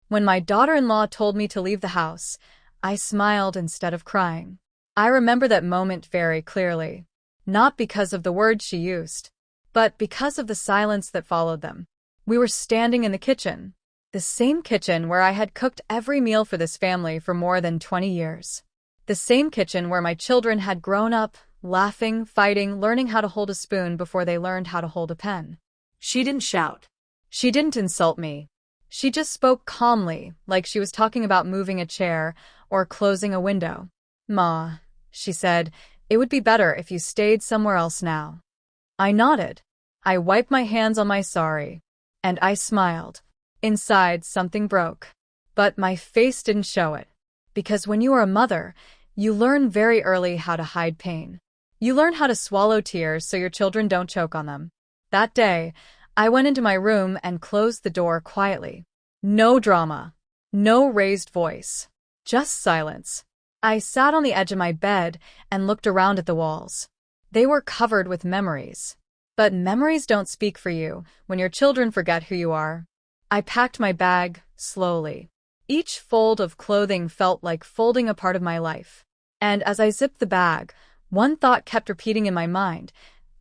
When my daughter-in-law told me to leave the house, I smiled instead of crying. I remember that moment very clearly. Not because of the words she used, but because of the silence that followed them. We were standing in the kitchen, the same kitchen where I had cooked every meal for this family for more than 20 years. The same kitchen where my children had grown up, laughing, fighting, learning how to hold a spoon before they learned how to hold a pen. She didn't shout. She didn't insult me. She just spoke calmly, like she was talking about moving a chair or closing a window. "Ma," she said, "it would be better if you stayed somewhere else now." I nodded. I wiped my hands on my sari, and I smiled. Inside, something broke. But my face didn't show it. Because when you are a mother, you learn very early how to hide pain. You learn how to swallow tears so your children don't choke on them. That day, I went into my room and closed the door quietly. No drama. No raised voice. Just silence. I sat on the edge of my bed and looked around at the walls. They were covered with memories. But memories don't speak for you when your children forget who you are. I packed my bag slowly. Each fold of clothing felt like folding a part of my life. And as I zipped the bag, one thought kept repeating in my mind.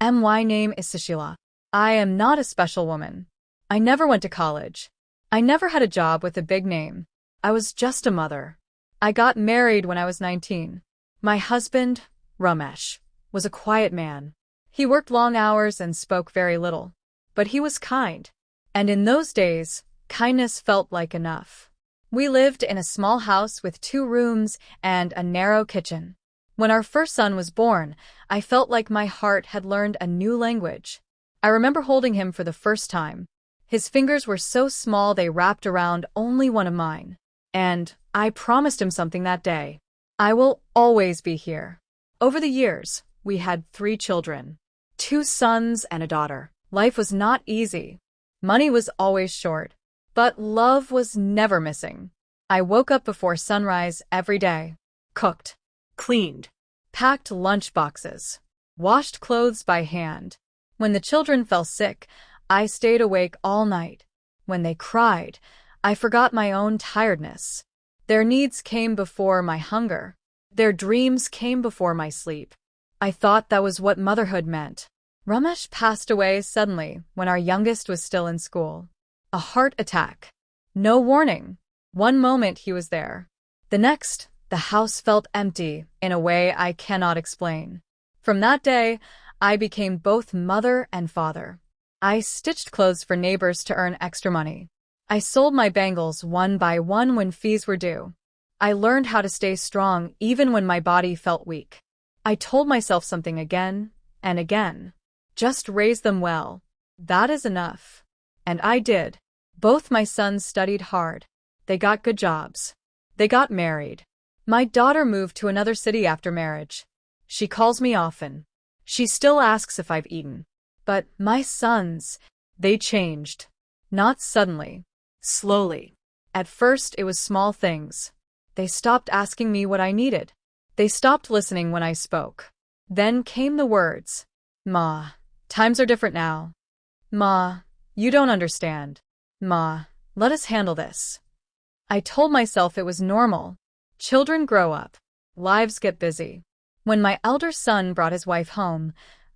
My name is Sushila. I am not a special woman. I never went to college. I never had a job with a big name. I was just a mother. I got married when I was 19. My husband, Ramesh, was a quiet man. He worked long hours and spoke very little. But he was kind. And in those days, kindness felt like enough. We lived in a small house with 2 rooms and a narrow kitchen. When our first son was born, I felt like my heart had learned a new language. I remember holding him for the first time. His fingers were so small they wrapped around only one of mine. And I promised him something that day. I will always be here. Over the years, we had 3 children. 2 sons and a daughter. Life was not easy. Money was always short. But love was never missing. I woke up before sunrise every day. Cooked. Cleaned. Packed lunch boxes. Washed clothes by hand. When the children fell sick, I stayed awake all night. When they cried, I forgot my own tiredness. Their needs came before my hunger. Their dreams came before my sleep. I thought that was what motherhood meant. Ramesh passed away suddenly when our youngest was still in school. A heart attack. No warning. One moment he was there. The next, the house felt empty in a way I cannot explain. From that day, I became both mother and father. I stitched clothes for neighbors to earn extra money. I sold my bangles one by one when fees were due. I learned how to stay strong even when my body felt weak. I told myself something again and again. Just raise them well. That is enough. And I did. Both my sons studied hard. They got good jobs. They got married. My daughter moved to another city after marriage. She calls me often. She still asks if I've eaten. But my sons, they changed. Not suddenly. Slowly. At first it was small things. They stopped asking me what I needed. They stopped listening when I spoke. Then came the words. "Ma, times are different now. Ma, you don't understand. Ma, let us handle this." I told myself it was normal. Children grow up. Lives get busy. When my elder son brought his wife home,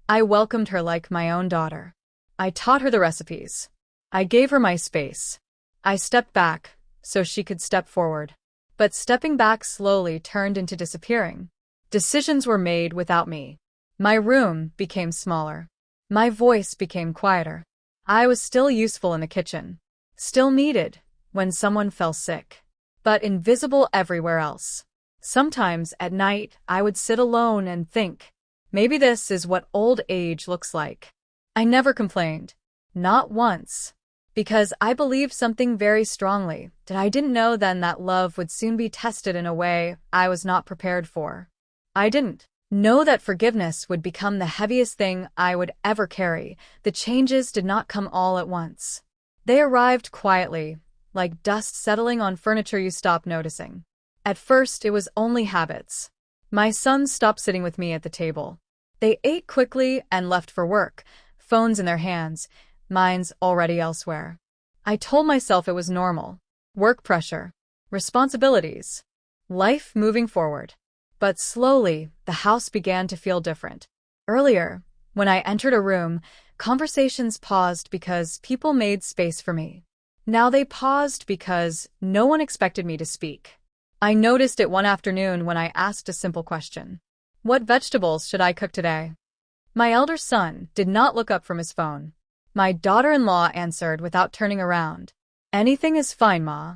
I welcomed her like my own daughter. I taught her the recipes. I gave her my space. I stepped back so she could step forward. But stepping back slowly turned into disappearing. Decisions were made without me. My room became smaller. My voice became quieter. I was still useful in the kitchen. Still needed when someone fell sick. But invisible everywhere else. Sometimes at night I would sit alone and think, maybe this is what old age looks like. I never complained. Not once. Because I believed something very strongly that I didn't know then that love would soon be tested in a way I was not prepared for. I didn't know that forgiveness would become the heaviest thing I would ever carry. The changes did not come all at once. They arrived quietly, like dust settling on furniture you stop noticing. At first, it was only habits. My sons stopped sitting with me at the table. They ate quickly and left for work, phones in their hands, minds already elsewhere. I told myself it was normal. work pressure, responsibilities, life moving forward. But slowly, the house began to feel different. Earlier, when I entered a room, conversations paused because people made space for me. Now they paused because no one expected me to speak. I noticed it one afternoon when I asked a simple question. What vegetables should I cook today? My elder son did not look up from his phone. My daughter-in-law answered without turning around. Anything is fine, Ma.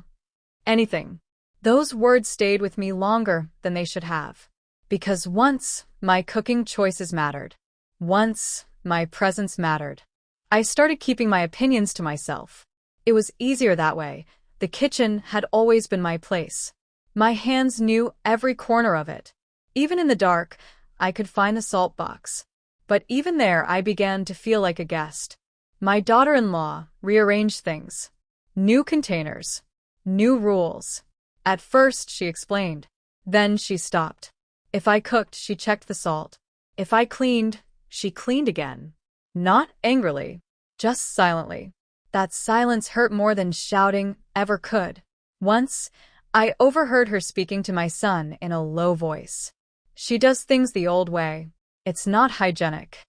Anything. Those words stayed with me longer than they should have. Because once, my cooking choices mattered. Once, my presence mattered. I started keeping my opinions to myself. It was easier that way. The kitchen had always been my place. My hands knew every corner of it. Even in the dark, I could find the salt box. But even there, I began to feel like a guest. My daughter-in-law rearranged things. New containers. New rules. At first, she explained. Then she stopped. If I cooked, she checked the salt. If I cleaned, she cleaned again. Not angrily, just silently. That silence hurt more than shouting ever could. Once, I overheard her speaking to my son in a low voice. She does things the old way. It's not hygienic.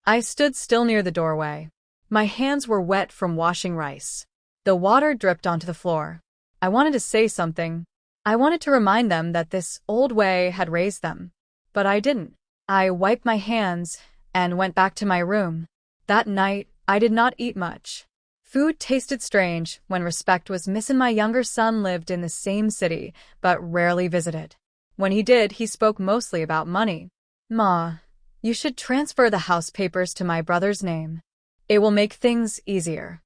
I stood still near the doorway. My hands were wet from washing rice. The water dripped onto the floor. I wanted to say something. I wanted to remind them that this old way had raised them. But I didn't. I wiped my hands and went back to my room. That night, I did not eat much. Food tasted strange when respect was missing. My younger son lived in the same city, but rarely visited. When he did, he spoke mostly about money. Ma, you should transfer the house papers to my brother's name. It will make things easier.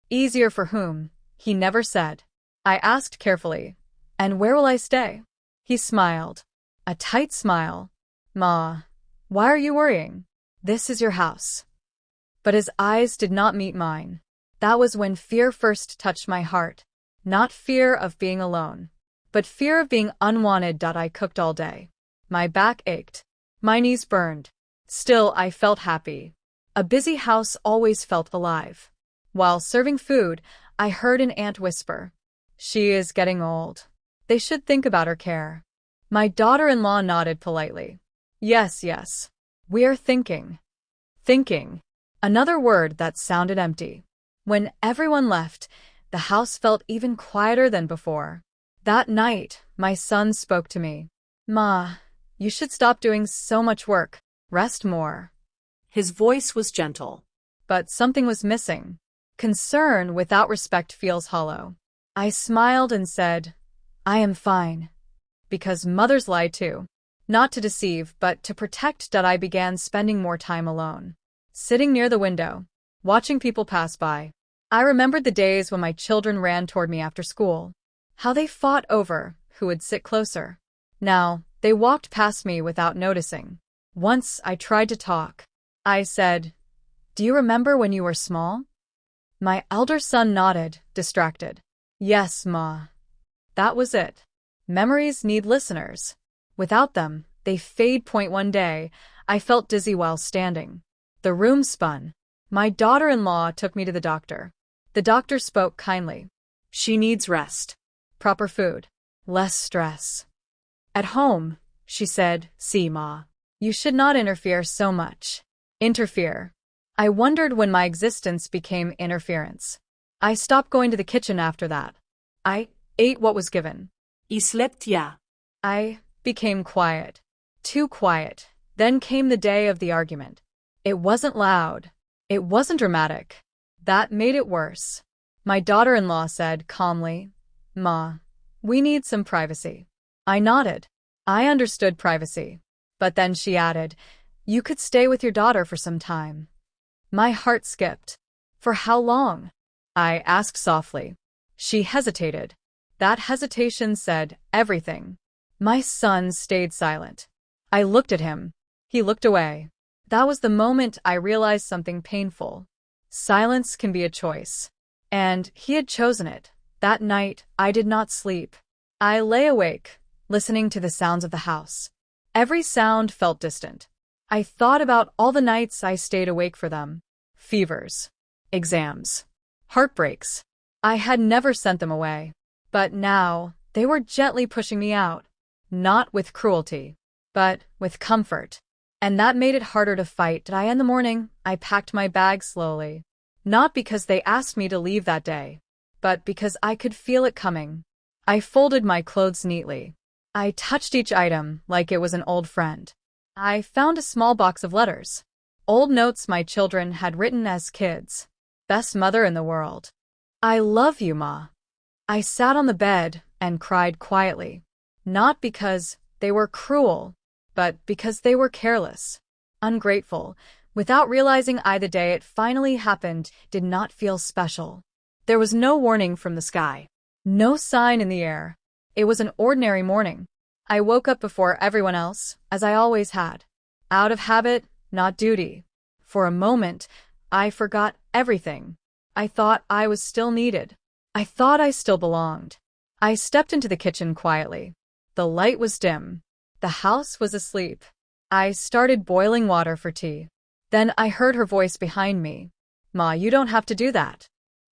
Easier for whom? He never said. I asked carefully. And where will I stay? He smiled. A tight smile. Ma, why are you worrying? This is your house. But his eyes did not meet mine. That was when fear first touched my heart. Not fear of being alone, but fear of being unwanted. I cooked all day. My back ached. My knees burned. Still, I felt happy. A busy house always felt alive. While serving food, I heard an aunt whisper, "She is getting old. They should think about her care." My daughter-in-law nodded politely. Yes, yes. We're thinking. Thinking. Another word that sounded empty. When everyone left, the house felt even quieter than before. That night, my son spoke to me. Ma, you should stop doing so much work. Rest more. His voice was gentle. But something was missing. Concern without respect feels hollow. I smiled and said, I am fine. Because mothers lie too. Not to deceive, but to protect. I began spending more time alone. Sitting near the window, watching people pass by. I remembered the days when my children ran toward me after school. How they fought over who would sit closer. Now, they walked past me without noticing. Once I tried to talk. I said, Do you remember when you were small? My elder son nodded, distracted. Yes, Ma. That was it. Memories need listeners. Without them, they fade. One day, I felt dizzy while standing. The room spun. My daughter-in-law took me to the doctor. The doctor spoke kindly. She needs rest. Proper food. Less stress. At home, she said, See, Ma. You should not interfere so much. Interfere. I wondered when my existence became interference. I stopped going to the kitchen after that. I ate what was given. Y slept, yeah. I became quiet. Too quiet. Then came the day of the argument. It wasn't loud. It wasn't dramatic. That made it worse. My daughter-in-law said calmly, Ma, we need some privacy. I nodded. I understood privacy. But then she added, You could stay with your daughter for some time. My heart skipped. For how long? I asked softly. She hesitated. That hesitation said everything. My son stayed silent. I looked at him. He looked away. That was the moment I realized something painful. Silence can be a choice. And he had chosen it. That night, I did not sleep. I lay awake, listening to the sounds of the house. Every sound felt distant. I thought about all the nights I stayed awake for them. Fevers. Exams. Heartbreaks. I had never sent them away. But now, they were gently pushing me out. Not with cruelty, but with comfort. And that made it harder to fight. In the morning, I packed my bag slowly. Not because they asked me to leave that day, but because I could feel it coming. I folded my clothes neatly. I touched each item like it was an old friend. I found a small box of letters. Old notes my children had written as kids. Best mother in the world. I love you, Ma. I sat on the bed and cried quietly. Not because they were cruel, but because they were careless. Ungrateful. Without realizing the day it finally happened did not feel special. There was no warning from the sky. No sign in the air. It was an ordinary morning. I woke up before everyone else, as I always had. Out of habit, not duty. For a moment, I forgot everything. I thought I was still needed. I thought I still belonged. I stepped into the kitchen quietly. The light was dim. The house was asleep. I started boiling water for tea. Then I heard her voice behind me. Ma, you don't have to do that.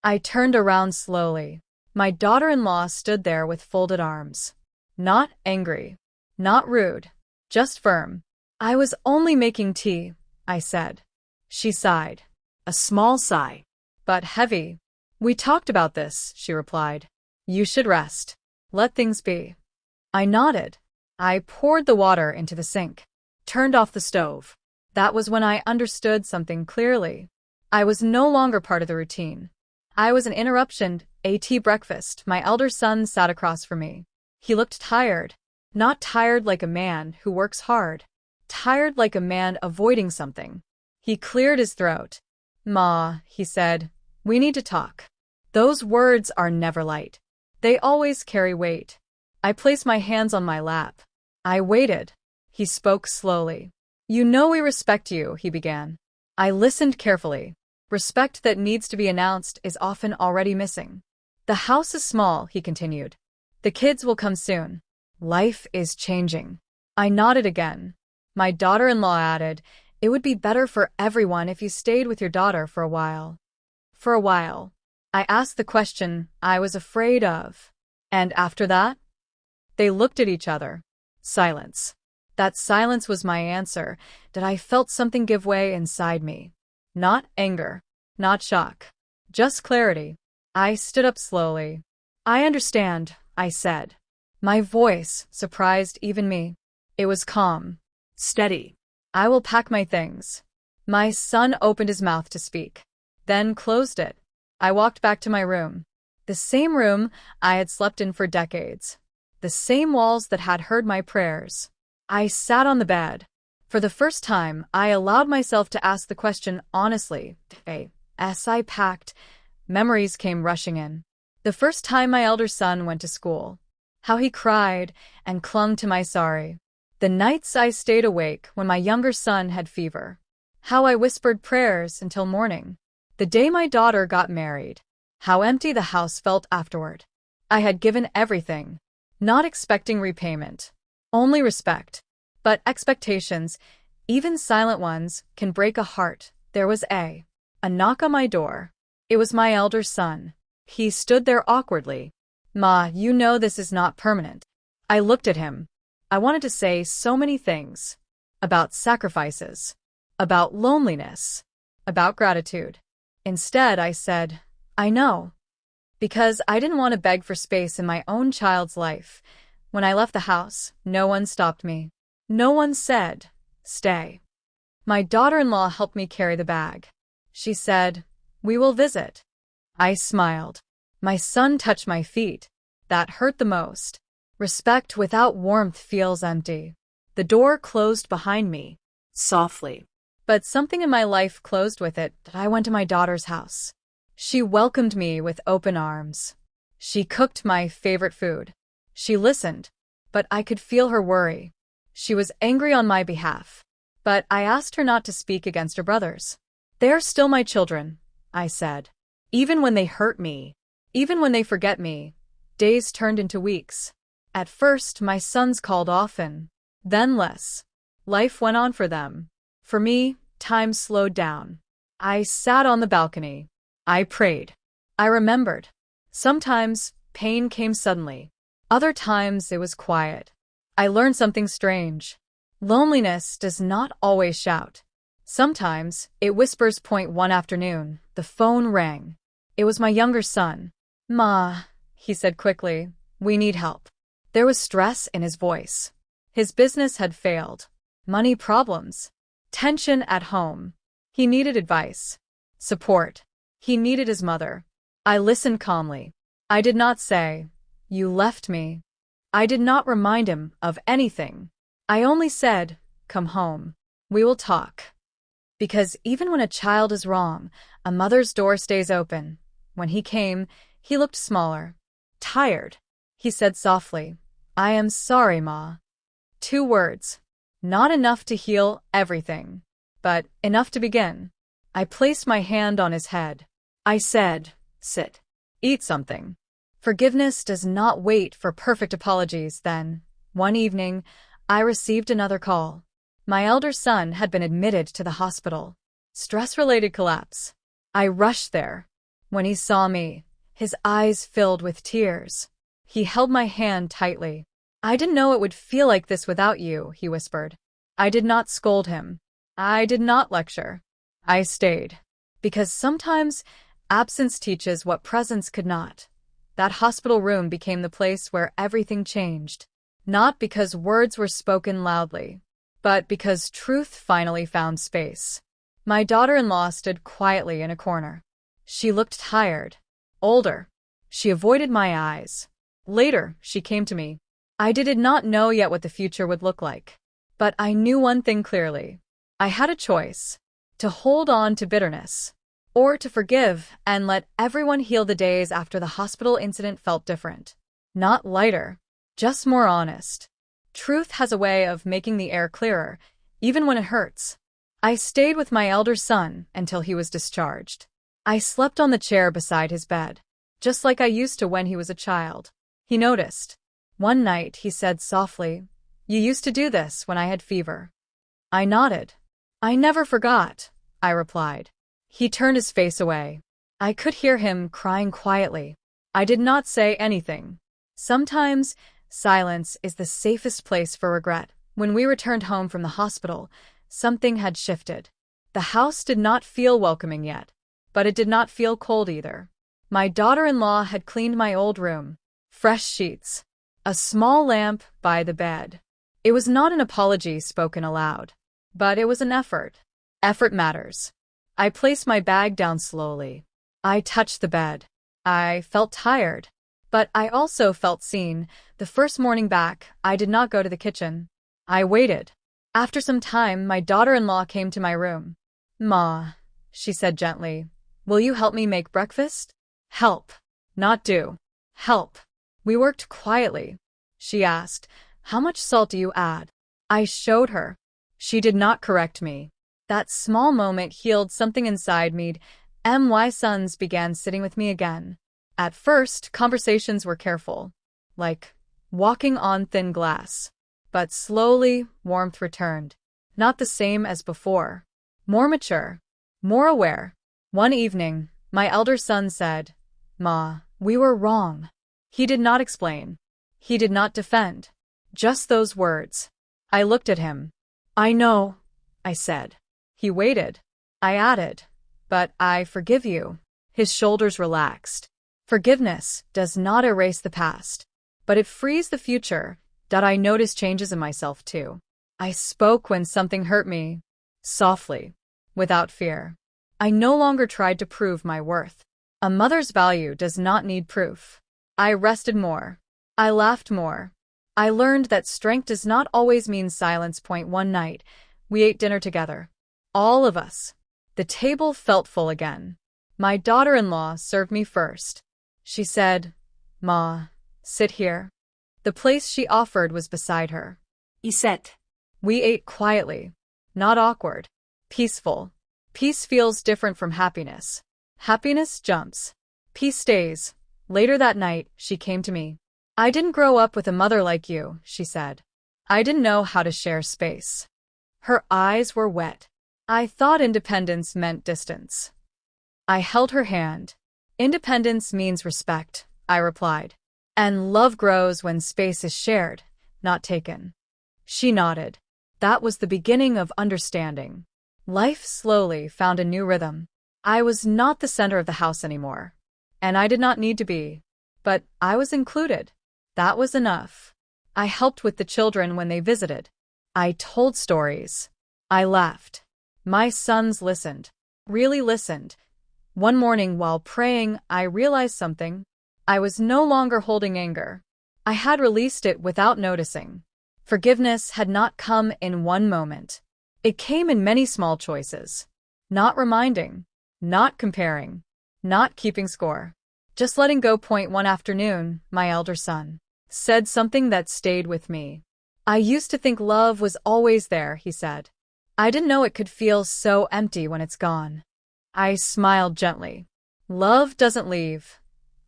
I turned around slowly. My daughter-in-law stood there with folded arms. Not angry. Not rude. Just firm. I was only making tea, I said. She sighed. A small sigh. But heavy. We talked about this, she replied. You should rest. Let things be. I nodded. I poured the water into the sink. Turned off the stove. That was when I understood something clearly. I was no longer part of the routine. I was an interruption. A tea breakfast. My elder son sat across from me. He looked tired. Not tired like a man who works hard. Tired like a man avoiding something. He cleared his throat. Ma, he said, we need to talk. Those words are never light. They always carry weight. I placed my hands on my lap. I waited. He spoke slowly. You know we respect you, he began. I listened carefully. Respect that needs to be announced is often already missing. The house is small, he continued. The kids will come soon. Life is changing. I nodded again. My daughter-in-law added, it would be better for everyone if you stayed with your daughter for a while. For a while. I asked the question I was afraid of. And after that? They looked at each other. Silence. That silence was my answer, that I felt something give way inside me. Not anger. Not shock. Just clarity. I stood up slowly. I understand, I said. My voice surprised even me. It was calm. Steady. I will pack my things. My son opened his mouth to speak, then closed it. I walked back to my room. The same room I had slept in for decades. The same walls that had heard my prayers. I sat on the bed. For the first time, I allowed myself to ask the question honestly. As I packed, memories came rushing in. The first time my elder son went to school. How he cried and clung to my sorry. The nights I stayed awake when my younger son had fever. How I whispered prayers until morning. The day my daughter got married. How empty the house felt afterward. I had given everything, not expecting repayment. Only respect. But expectations, even silent ones, can break a heart. There was a knock on my door. It was my elder son. He stood there awkwardly. Ma, you know this is not permanent. I looked at him. I wanted to say so many things. About sacrifices. About loneliness. About gratitude. Instead, I said, I know. Because I didn't want to beg for space in my own child's life. When I left the house, no one stopped me. No one said, stay. My daughter-in-law helped me carry the bag. She said, we will visit. I smiled. My son touched my feet. That hurt the most. Respect without warmth feels empty. The door closed behind me, softly. But something in my life closed with it. I went to my daughter's house. She welcomed me with open arms. She cooked my favorite food. She listened, but I could feel her worry. She was angry on my behalf. But I asked her not to speak against her brothers. They are still my children, I said. Even when they hurt me, even when they forget me, days turned into weeks. At first, my sons called often, then less. Life went on for them. For me, time slowed down. I sat on the balcony. I prayed. I remembered. Sometimes, pain came suddenly. Other times it was quiet. I learned something strange. Loneliness does not always shout. Sometimes it whispers. One afternoon, the phone rang. It was my younger son. "Ma," he said quickly, "we need help." There was stress in his voice. His business had failed. Money problems. Tension at home. He needed advice. Support. He needed his mother. I listened calmly. I did not say, "You left me." I did not remind him of anything. I only said, "Come home. We will talk." Because even when a child is wrong, a mother's door stays open. When he came, he looked smaller. Tired. He said softly, "I am sorry, Ma." 2 words. Not enough to heal everything, but enough to begin. I placed my hand on his head. I said, "Sit. Eat something." Forgiveness does not wait for perfect apologies. Then, one evening, I received another call. My elder son had been admitted to the hospital. Stress-related collapse. I rushed there. When he saw me, his eyes filled with tears. He held my hand tightly. "I didn't know it would feel like this without you," he whispered. I did not scold him. I did not lecture. I stayed. Because sometimes absence teaches what presence could not. That hospital room became the place where everything changed. Not because words were spoken loudly, but because truth finally found space. My daughter-in-law stood quietly in a corner. She looked tired, older. She avoided my eyes. Later, she came to me. I did not know yet what the future would look like. But I knew one thing clearly. I had a choice: to hold on to bitterness, or to forgive and let everyone heal. The days after the hospital incident felt different. Not lighter, just more honest. Truth has a way of making the air clearer, even when it hurts. I stayed with my elder son until he was discharged. I slept on the chair beside his bed, just like I used to when he was a child. He noticed. One night he said softly, "You used to do this when I had fever." I nodded. "I never forgot," I replied. He turned his face away. I could hear him crying quietly. I did not say anything. Sometimes silence is the safest place for regret. When we returned home from the hospital, something had shifted. The house did not feel welcoming yet, but it did not feel cold either. My daughter-in-law had cleaned my old room. Fresh sheets. A small lamp by the bed. It was not an apology spoken aloud, but it was an effort. Effort matters. I placed my bag down slowly. I touched the bed. I felt tired, but I also felt seen. The first morning back, I did not go to the kitchen. I waited. After some time, my daughter-in-law came to my room. "Ma," she said gently, "will you help me make breakfast?" Help. Not do. Help. We worked quietly. She asked, "How much salt do you add?" I showed her. She did not correct me. That small moment healed something inside me. My sons began sitting with me again. At first, conversations were careful, like walking on thin glass. But slowly, warmth returned. Not the same as before. More mature. More aware. One evening, my elder son said, "Ma, we were wrong." He did not explain. He did not defend. Just those words. I looked at him. "I know," I said. He waited. I added, "But I forgive you." His shoulders relaxed. Forgiveness does not erase the past, but it frees the future. I noticed changes in myself too. I spoke when something hurt me, softly, without fear. I no longer tried to prove my worth. A mother's value does not need proof. I rested more. I laughed more. I learned that strength does not always mean silence. One night, we ate dinner together. All of us. The table felt full again. My daughter-in-law served me first. She said, "Ma, sit here." The place she offered was beside her. Y sat. We ate quietly. Not awkward. Peaceful. Peace feels different from happiness. Happiness jumps. Peace stays. Later that night, she came to me. "I didn't grow up with a mother like you," she said. "I didn't know how to share space." Her eyes were wet. I thought independence meant distance. I held her hand. "Independence means respect," I replied. And love grows when space is shared, not taken. She nodded. That was the beginning of understanding. Life slowly found a new rhythm. I was not the center of the house anymore. And I did not need to be. But I was included. That was enough. I helped with the children when they visited. I told stories. I laughed. My sons listened. Really listened. One morning while praying, I realized something. I was no longer holding anger. I had released it without noticing. Forgiveness had not come in one moment. It came in many small choices. Not reminding. Not comparing. Not keeping score. Just letting go. One afternoon, my elder son said something that stayed with me. I used to think love was always there, he said. I didn't know it could feel so empty when it's gone. I smiled gently. Love doesn't leave,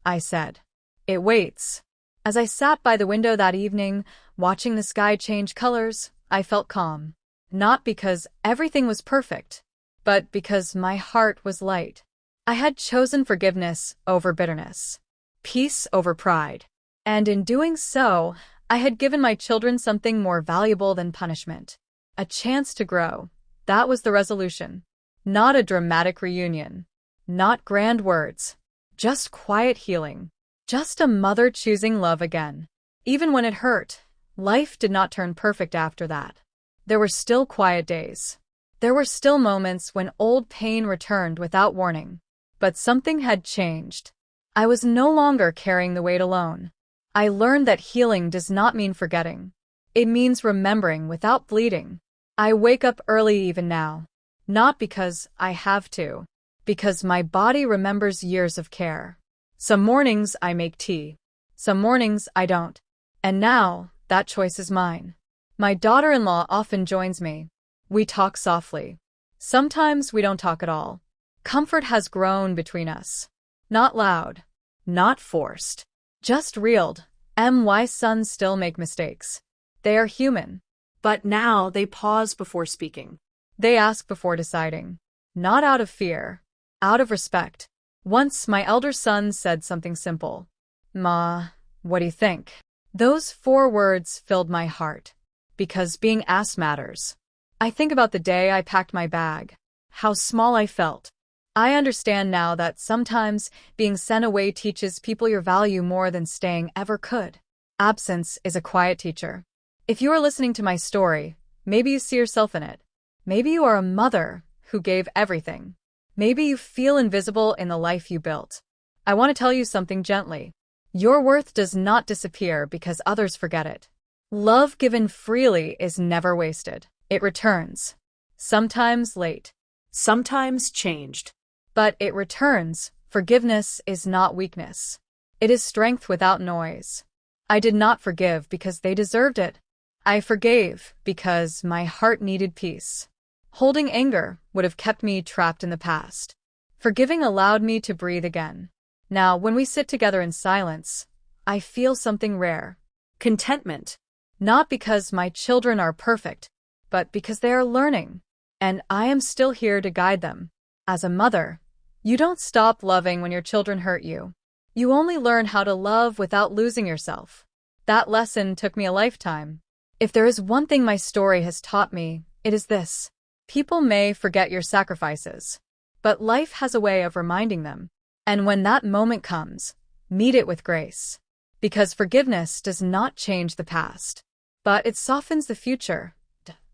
I said. It waits. As I sat by the window that evening, watching the sky change colors, I felt calm. Not because everything was perfect, but because my heart was light. I had chosen forgiveness over bitterness, peace over pride. And in doing so, I had given my children something more valuable than punishment. A chance to grow. That was the resolution. Not a dramatic reunion. Not grand words. Just quiet healing. Just a mother choosing love again. Even when it hurt, life did not turn perfect after that. There were still quiet days. There were still moments when old pain returned without warning. But something had changed. I was no longer carrying the weight alone. I learned that healing does not mean forgetting. It means remembering without bleeding. I wake up early even now. Not because I have to. Because my body remembers years of care. Some mornings I make tea. Some mornings I don't. And now, that choice is mine. My daughter-in-law often joins me. We talk softly. Sometimes we don't talk at all. Comfort has grown between us. Not loud. Not forced. Just reeled. My sons still make mistakes. They are human. But now they pause before speaking. They ask before deciding. Not out of fear. Out of respect. Once my elder son said something simple. Ma, what do you think? Those 4 words filled my heart. Because being asked matters. I think about the day I packed my bag. How small I felt. I understand now that sometimes being sent away teaches people your value more than staying ever could. Absence is a quiet teacher. If you are listening to my story, maybe you see yourself in it. Maybe you are a mother who gave everything. Maybe you feel invisible in the life you built. I want to tell you something gently. Your worth does not disappear because others forget it. Love given freely is never wasted. It returns. Sometimes late. Sometimes changed. But it returns. Forgiveness is not weakness. It is strength without noise. I did not forgive because they deserved it. I forgave because my heart needed peace. Holding anger would have kept me trapped in the past. Forgiving allowed me to breathe again. Now, when we sit together in silence, I feel something rare. Contentment. Not because my children are perfect, but because they are learning. And I am still here to guide them. As a mother, you don't stop loving when your children hurt you. You only learn how to love without losing yourself. That lesson took me a lifetime. If there is one thing my story has taught me, it is this. People may forget your sacrifices, but life has a way of reminding them. And when that moment comes, meet it with grace. Because forgiveness does not change the past, but it softens the future.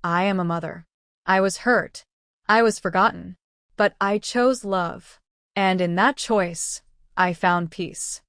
I am a mother. I was hurt. I was forgotten. But I chose love. And in that choice, I found peace.